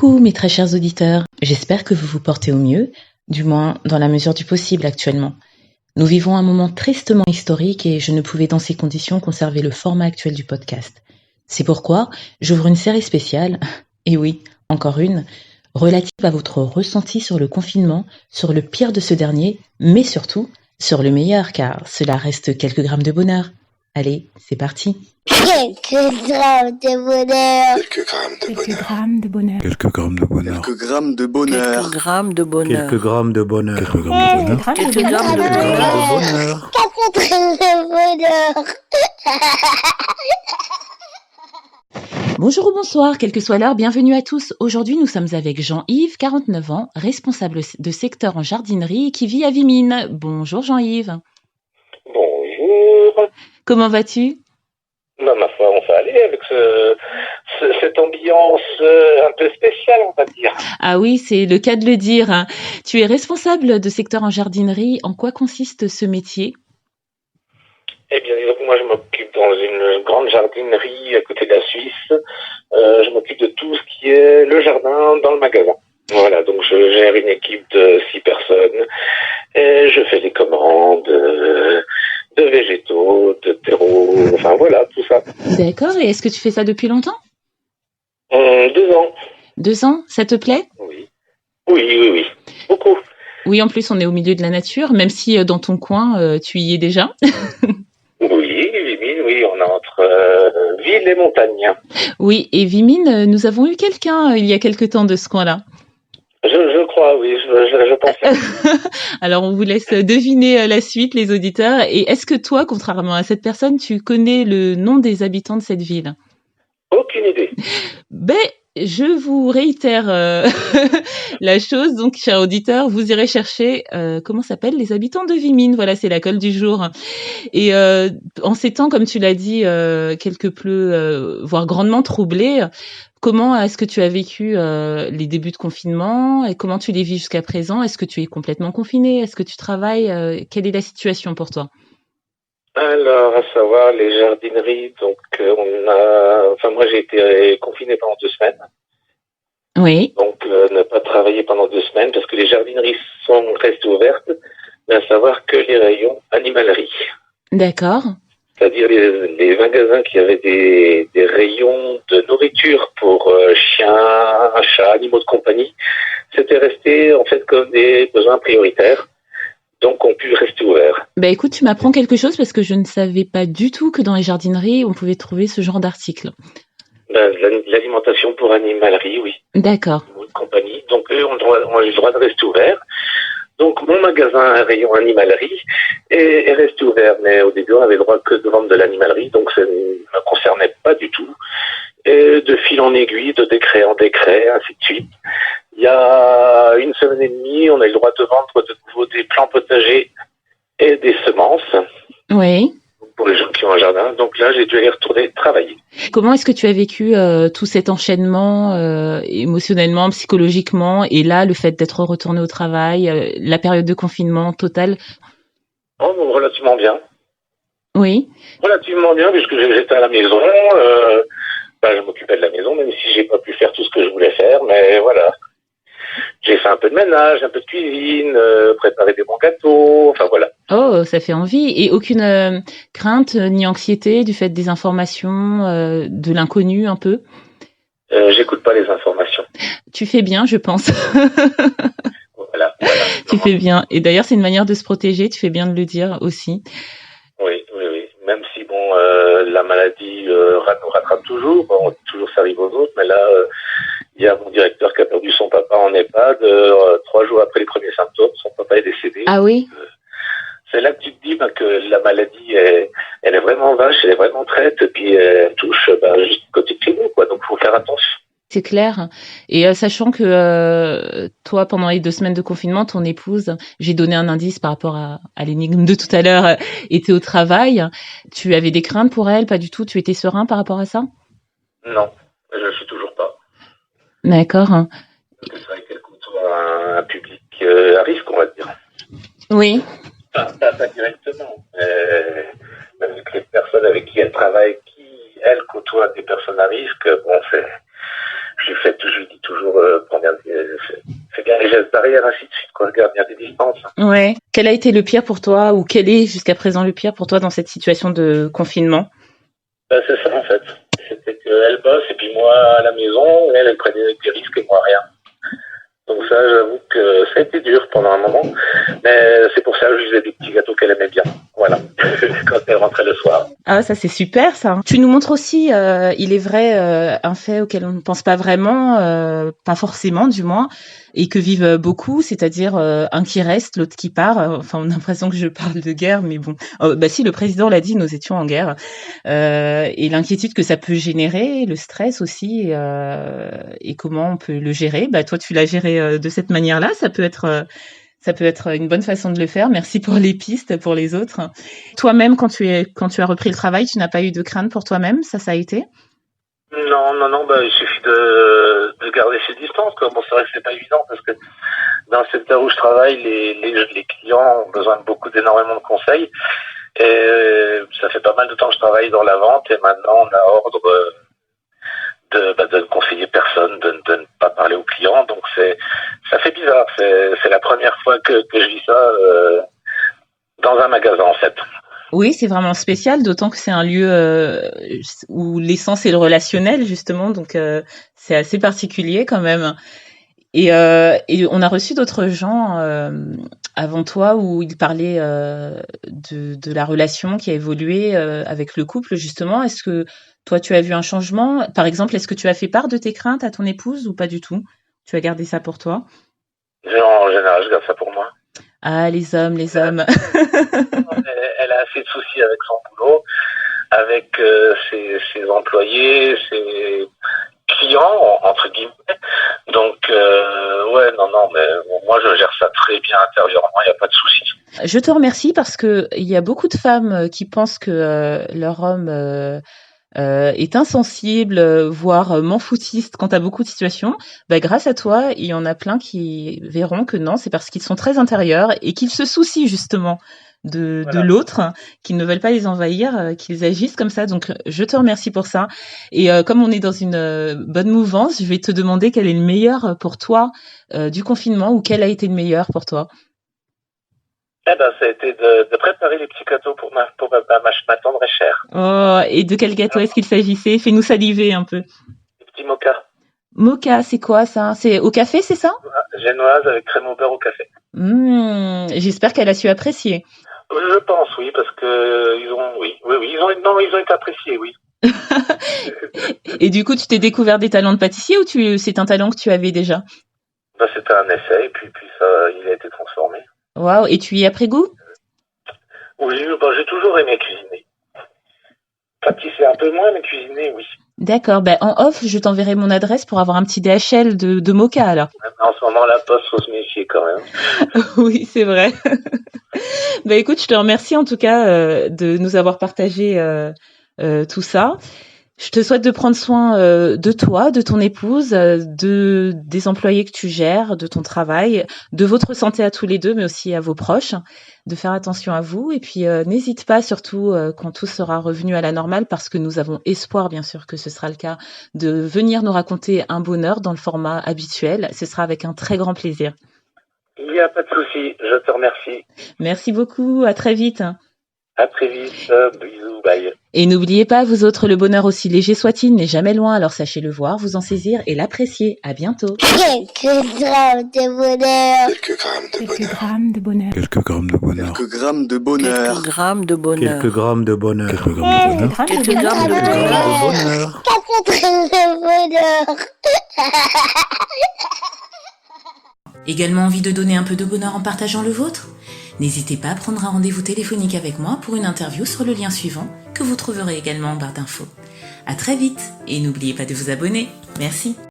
Coucou mes très chers auditeurs, j'espère que vous vous portez au mieux, du moins dans la mesure du possible actuellement. Nous vivons un moment tristement historique et je ne pouvais dans ces conditions conserver le format actuel du podcast. C'est pourquoi j'ouvre une série spéciale, et oui, encore une, relative à votre ressenti sur le confinement, sur le pire de ce dernier, mais surtout sur le meilleur car cela reste quelques grammes de bonheur. Allez, c'est parti. Quelques grammes de bonheur. Quelques grammes de bonheur. Quelques grammes de bonheur. Quelques grammes de bonheur. Quelques grammes de bonheur. Quelques grammes de bonheur. Quelques grammes de bonheur. Quelques grammes de bonheur. Quelques grammes de bonheur. Bonjour ou bonsoir, quelle que soit l'heure, bienvenue à tous. Aujourd'hui, nous sommes avec Jean-Yves, 49 ans, responsable de secteur en jardinerie qui vit à Vimines. Bonjour Jean-Yves. Bonjour. Comment vas-tu ? Ma foi, on va aller avec cette ambiance un peu spéciale, on va dire. Ah oui, c'est le cas de le dire. Hein. Tu es responsable de secteur en jardinerie. En quoi consiste ce métier ? Eh bien, disons que moi, je m'occupe dans une grande jardinerie à côté de la Suisse. Je m'occupe de tout ce qui est le jardin dans le magasin. Voilà, donc je gère une équipe de 6 personnes et je fais des commandes de végétaux, de terreaux, enfin voilà, tout ça. D'accord, et est-ce que tu fais ça depuis longtemps ? 2 ans. 2 ans, ça te plaît ? Oui, beaucoup. Oui, en plus, on est au milieu de la nature, même si dans ton coin, tu y es déjà. Oui, on est entre ville et montagne. Oui, et Vimines, nous avons eu quelqu'un il y a quelque temps de ce coin-là. Je crois, oui, je pense. Alors, on vous laisse deviner la suite, les auditeurs. Et est-ce que toi, contrairement à cette personne, tu connais le nom des habitants de cette ville ? Aucune idée. Ben, je vous réitère la chose. Donc, chers auditeurs, vous irez chercher comment s'appellent les habitants de Vimines. Voilà, c'est la colle du jour. Et en ces temps, comme tu l'as dit, quelque peu, voire grandement troublés, comment est-ce que tu as vécu les débuts de confinement et comment tu les vis jusqu'à présent ? Est-ce que tu es complètement confiné ? Est-ce que tu travailles ? Quelle est la situation pour toi ? Alors, à savoir, les jardineries, donc moi j'ai été confiné pendant 2 semaines. Oui. Donc, ne pas travailler pendant 2 semaines parce que les jardineries sont restées ouvertes, mais à savoir que les rayons animalerie. D'accord. C'est-à-dire les magasins qui avaient des rayons de nourriture pour chiens, chats, animaux de compagnie, c'était resté en fait comme des besoins prioritaires. Donc, on pu rester ouvert. Bah écoute, tu m'apprends quelque chose parce que je ne savais pas du tout que dans les jardineries, on pouvait trouver ce genre d'article. L'alimentation pour animalerie, oui. D'accord. Animaux de compagnie. Donc, eux ont le droit de rester ouverts. Donc, mon magasin à rayon animalerie est resté ouvert. Mais au début, on avait le droit que de vendre de l'animalerie. Donc, ça ne me concernait pas du tout. Et de fil en aiguille, de décret en décret, ainsi de suite. Il y a 1 semaine et demie, on a eu le droit de vendre de nouveau des plants potagers et des semences. Oui. Pour les gens qui ont un jardin. Donc là, j'ai dû aller retourner travailler. Comment est-ce que tu as vécu tout cet enchaînement émotionnellement, psychologiquement, et là, le fait d'être retourné au travail, la période de confinement totale ? Relativement bien. Oui. Relativement bien, puisque j'étais à la maison. Je m'occupais de la maison, même si j'ai pas pu faire tout ce que je voulais faire, mais voilà. J'ai fait un peu de ménage, un peu de cuisine, préparé des bons gâteaux, enfin voilà. Oh, ça fait envie. Et aucune crainte ni anxiété du fait des informations, de l'inconnu un peu ? J'écoute pas les informations. Tu fais bien, je pense. Voilà. Tu fais bien. Et d'ailleurs, c'est une manière de se protéger, tu fais bien de le dire aussi. Oui. Même si, la maladie nous rattrape toujours, toujours ça arrive aux autres, mais là, il y a mon directeur qui a perdu son papa en EHPAD, 3 jours après les premiers symptômes, son papa est décédé. Ah oui ? C'est là que tu te dis que la maladie, elle est vraiment vache, elle est vraiment traite, et puis elle touche juste côté de chez nous, quoi. Donc, il faut faire attention. C'est clair. Et sachant que toi, pendant les 2 semaines de confinement, ton épouse, j'ai donné un indice par rapport à l'énigme de tout à l'heure, était au travail. Tu avais des craintes pour elle ? Pas du tout ? Tu étais serein par rapport à ça ? Non, je ne suis toujours pas. D'accord. Parce que c'est vrai qu'elle côtoie un public à risque, on va dire. Oui. Pas directement. Mais avec les personnes avec qui elle travaille, qui, elles, côtoient des personnes à risque, je lui dis toujours gestes barrières, ainsi de suite, quoi. Regarde, il y a des distances. Ouais. Quel a été le pire pour toi, ou quel est jusqu'à présent le pire pour toi dans cette situation de confinement? C'est ça, en fait. C'était qu'elle bosse, et puis moi, à la maison, elle prenait des risques et moi, rien. Donc ça, j'avoue que ça a été dur pendant un moment. Mais c'est pour ça que je faisais des petits gâteaux qu'elle aimait bien. Voilà. Quand elle rentrait le soir. Ah, ça c'est super ça. Tu nous montres aussi, il est vrai, un fait auquel on ne pense pas vraiment, pas forcément du moins, et que vivent beaucoup, c'est-à-dire un qui reste, l'autre qui part. Enfin, on a l'impression que je parle de guerre, mais bon. Bah si, le président l'a dit, nous étions en guerre. Et l'inquiétude que ça peut générer, le stress aussi, et comment on peut le gérer. Bah toi, tu l'as géré de cette manière-là. Ça peut être une bonne façon de le faire. Merci pour les pistes pour les autres. Toi-même, quand tu as repris le travail, tu n'as pas eu de crainte pour toi-même? Ça a été? Non, bah, il suffit de garder ses distances, quoi. Bon, c'est vrai que c'est pas évident parce que dans le secteur où je travaille, les clients ont besoin d'énormément de conseils. Et ça fait pas mal de temps que je travaille dans la vente et maintenant on a ordre de ne conseiller personne, de ne pas parler aux clients. Donc ça fait bizarre. C'est la première fois que je vis ça dans un magasin, en fait. Oui, c'est vraiment spécial, d'autant que c'est un lieu où l'essence est le relationnel, justement. Donc c'est assez particulier quand même. Et on a reçu d'autres gens avant toi où ils parlaient de la relation qui a évolué avec le couple, justement. Est-ce que toi, tu as vu un changement? Par exemple, est-ce que tu as fait part de tes craintes à ton épouse ou pas du tout? Tu as gardé ça pour toi? En général, je garde ça pour moi. Ah, les hommes. Elle a assez de soucis avec son boulot, avec ses employés, ses clients, entre guillemets. Donc, non, mais moi, je gère ça très bien intérieurement, il n'y a pas de souci. Je te remercie parce que il y a beaucoup de femmes qui pensent que leur homme est insensible, voire m'en-foutiste quant à beaucoup de situations. Bah, grâce à toi, il y en a plein qui verront que non, c'est parce qu'ils sont très intérieurs et qu'ils se soucient justement de l'autre, qu'ils ne veulent pas les envahir, qu'ils agissent comme ça. Donc, je te remercie pour ça. Et comme on est dans une bonne mouvance, je vais te demander quel est le meilleur pour toi du confinement ou quel a été le meilleur pour toi. Ça a été de préparer les petits gâteaux pour ma tendre et chère. Oh, et de quel gâteau est-ce qu'il s'agissait? Fais-nous saliver un peu. Les petits mochas. Mocha, c'est quoi ça? C'est au café, c'est ça? Génoise avec crème au beurre au café. J'espère qu'elle a su apprécier. Je pense, oui, parce que ils ont été appréciés, oui. Et du coup, tu t'es découvert des talents de pâtissier ou c'est un talent que tu avais déjà? C'était un essai et puis ça, il a été transformé. Waouh, et tu y as pris goût? Oui, j'ai toujours aimé cuisiner. Pâtisser un peu moins, mais cuisiner, oui. D'accord, en off, je t'enverrai mon adresse pour avoir un petit DHL de mocha alors. En ce moment, la poste, faut se méfier quand même. Oui, c'est vrai. Écoute, je te remercie en tout cas de nous avoir partagé tout ça. Je te souhaite de prendre soin de toi, de ton épouse, des employés que tu gères, de ton travail, de votre santé à tous les deux, mais aussi à vos proches, de faire attention à vous. Et puis, n'hésite pas, surtout quand tout sera revenu à la normale, parce que nous avons espoir, bien sûr, que ce sera le cas, de venir nous raconter un bonheur dans le format habituel. Ce sera avec un très grand plaisir. Il n'y a pas de souci, je te remercie. Merci beaucoup, à très vite. À très vite, bisous, bye. Et n'oubliez pas, vous autres, le bonheur aussi léger soit-il n'est jamais loin, alors sachez le voir, vous en saisir et l'apprécier. À bientôt. Quelques grammes de bonheur. Quelques grammes de bonheur. Quelques grammes de bonheur. Quelques grammes de bonheur. Quelques grammes de bonheur. Quelques grammes de bonheur. Quelques grammes de bonheur. Quelques grammes de Quelques bonheur. grammes de bonheur. 4 grammes de bonheur. Également envie de donner un peu de bonheur en partageant le vôtre? N'hésitez pas à prendre un rendez-vous téléphonique avec moi pour une interview sur le lien suivant que vous trouverez également en barre d'infos. À très vite et n'oubliez pas de vous abonner. Merci.